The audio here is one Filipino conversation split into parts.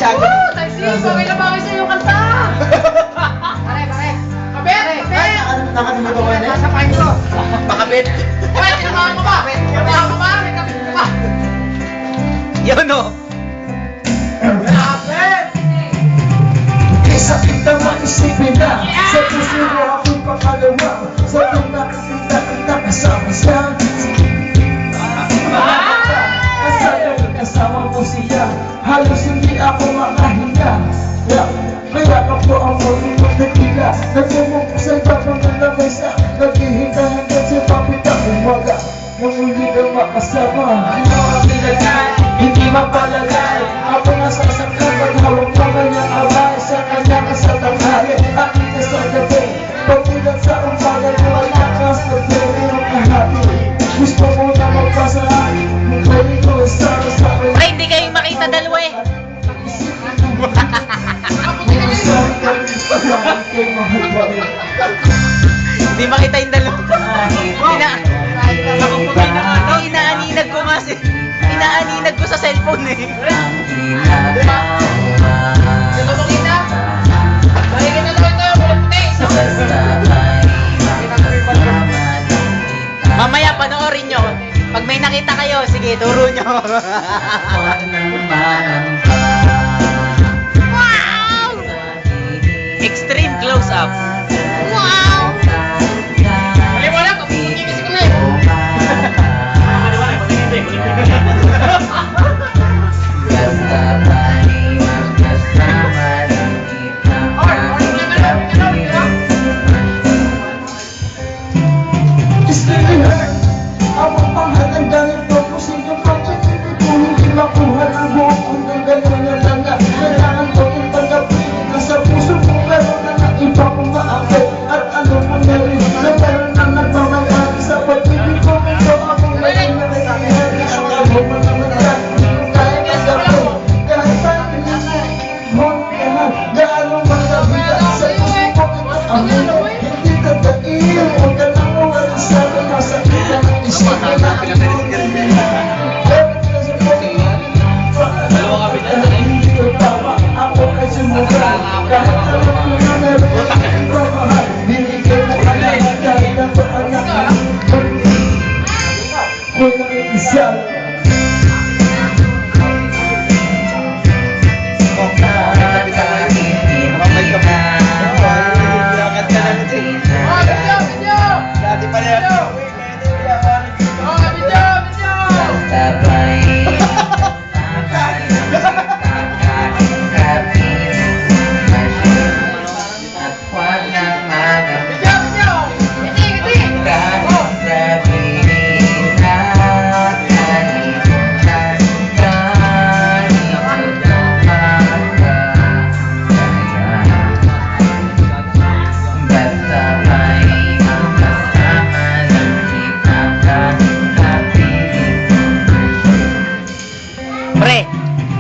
Type C, bagay na bagay sa iyo kanta. Pare. Kabit. Nakalimutan ko na. Nasa pain ko. Makabit. Wait, tinamahan mo ba? Tinamahan mo ba? May kapit ko ba? Yun o. Kabit! Sakit na maisipin na sa puso mo ako'y pakalawa. Sa pinakita ang nakasama siya. Kasama mo siya, halos hindi ako makahinga. Kaya ako ang marunong na tila. Nagmumukha sa tapang ng lamesa. Naghihintay hanggang sa papitang umaga. Nung hindi ka makasama, hindi mo kami lagay, hindi mapalagay. Ako nasasaktan pag hawak pa kanyang abay. Sa kanya ka sa tanghali, akin ka sa gabi. Pagbilang sa umaga, wala ka sa pwede ng kahati. Gusto mo na magpasahan, pwede ko sa akin. Pre, hindi kayo makita dalawa eh. Hindi makita yung dalawa. Inaaninag ko kasi. Inaaninag ko sa cellphone eh. Mamaya panoorin nyo. Pag may nakita kayo, sige, turo nyo. Wow! Extreme close-up. Wow! Maliwala ka, pagkikisi ko na eh.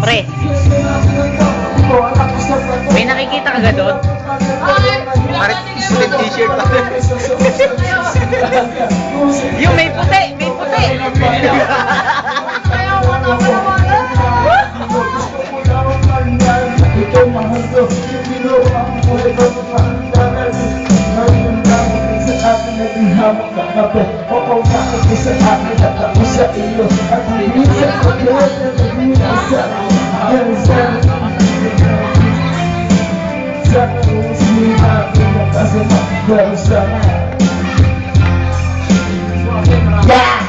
Pre, may nakikita ka ga doon? Parang sulit t-shirt pa. Yung may puti, may puti. Yeah!